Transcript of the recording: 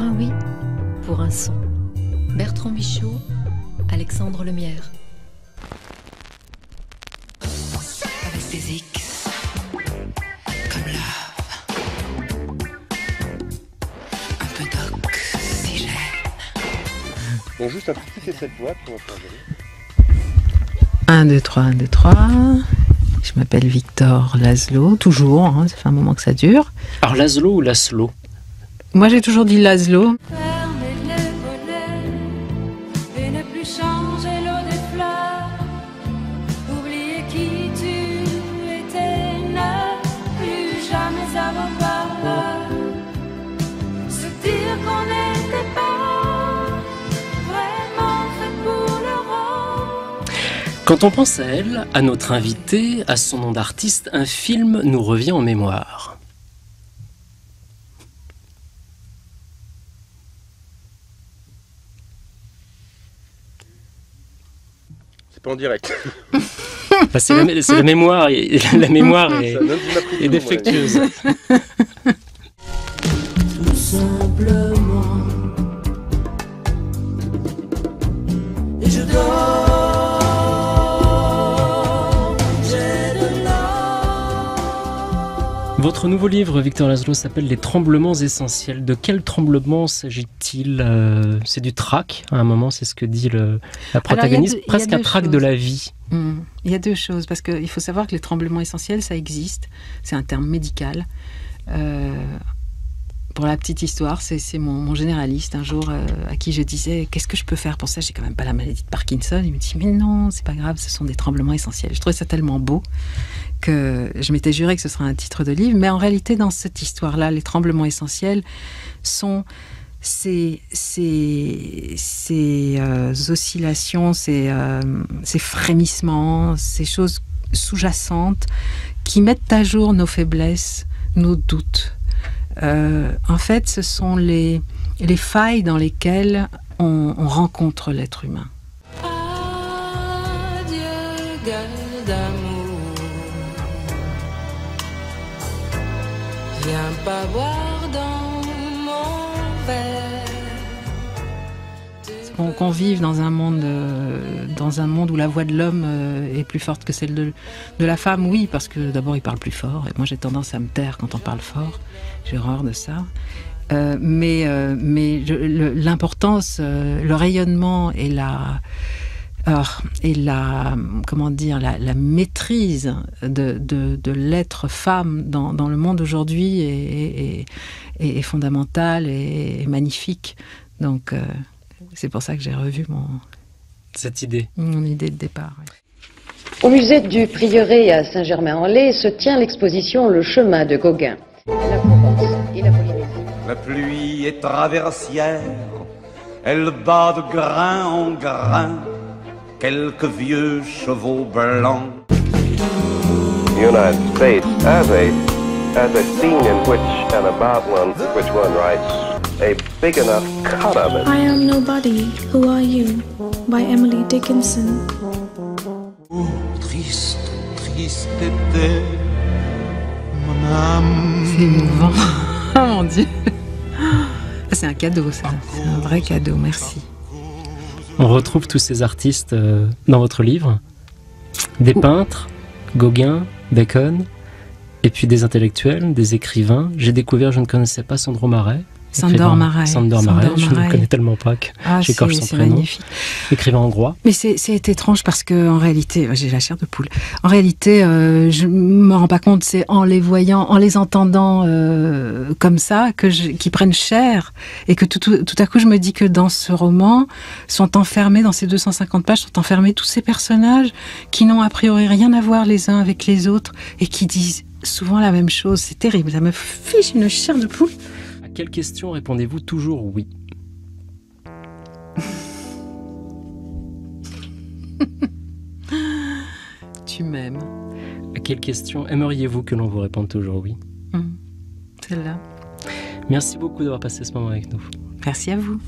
un oui pour un son. Bertrand Michaud, Alexandre Lemierre. Avec des X, comme love. Un peu d'oxygène. Bon, juste un petit effet de voix pour entendre. 1, 2, 3, 1, 2, 3. Je m'appelle Victor Laszlo, toujours, hein, ça fait un moment que ça dure. Alors Laszlo ou Laszlo? Moi j'ai toujours dit Laszlo. Fermez les volets et ne plus changer l'eau des fleurs. Oublier qui tu étais, ne plus jamais avoir peur. Se dire qu'on n'était pas vraiment fait pour le rôle. Quand on pense à elle, à notre invitée, à son nom d'artiste, un film nous revient en mémoire. Pas en direct. Enfin, c'est la mémoire, la mémoire est défectueuse. Tout simplement. Et je dors. J'ai de l'or. Votre nouveau livre, Victor Laszlo, s'appelle Les tremblements essentiels. De quel tremblement s'agit-il? C'est du trac, à un moment, c'est ce que dit la protagoniste, presque un trac de la vie. Il y a deux choses, parce qu'il faut savoir que les tremblements essentiels, ça existe. C'est un terme médical. Pour la petite histoire, c'est mon généraliste, un jour, à qui je disais « Qu'est-ce que je peux faire pour ça? J'ai quand même pas la maladie de Parkinson. » Il me dit « Mais non, c'est pas grave, ce sont des tremblements essentiels. » Je trouvais ça tellement beau que je m'étais juré que ce serait un titre de livre. Mais en réalité, dans cette histoire-là, les tremblements essentiels sont ces oscillations, ces frémissements, ces choses sous-jacentes qui mettent à jour nos faiblesses, nos doutes. En fait, ce sont les failles dans lesquelles on rencontre l'être humain. Adieu, gueule d'amour. Viens pas boire dans mon verre. Qu'on vive dans un monde où la voix de l'homme est plus forte que celle de la femme, oui, parce que d'abord il parle plus fort, et moi j'ai tendance à me taire quand on parle fort, j'ai horreur de ça. Mais l'importance, le rayonnement et la maîtrise de l'être femme dans le monde aujourd'hui est fondamentale et magnifique. Donc c'est pour ça que j'ai revu mon idée de départ. Oui. Au musée du Prieuré à Saint-Germain-en-Laye se tient l'exposition Le chemin de Gauguin. La Provence et la Polynésie. La pluie est traversière, elle bat de grain en grain quelques vieux chevaux blancs. The United States as a scene in which and about which one writes a big enough cut of it. I Am Nobody, Who Are You? By Emily Dickinson. Oh, triste, triste était mon âme. C'est émouvant. Oh mon Dieu. C'est un cadeau, ça. C'est un vrai cadeau, merci. On retrouve tous ces artistes dans votre livre. Des peintres, Gauguin, Bacon, et puis des intellectuels, des écrivains. J'ai découvert, je ne connaissais pas Sandro Marais. Sandor Marais. Je ne le connais tellement pas que j'écorche son prénom. Magnifique. Écrivain hongrois. Mais c'est étrange parce que en réalité, j'ai la chair de poule. En réalité, je me rends pas compte. C'est en les voyant, en les entendant comme ça, qui prennent chair et que tout à coup, je me dis que dans ce roman sont enfermés, dans ces 250 pages, sont enfermés tous ces personnages qui n'ont a priori rien à voir les uns avec les autres et qui disent souvent la même chose. C'est terrible. Ça me fiche une chair de poule. À quelle question répondez-vous toujours oui? Tu m'aimes. À quelle question aimeriez-vous que l'on vous réponde toujours oui? Celle-là. Merci beaucoup d'avoir passé ce moment avec nous. Merci à vous.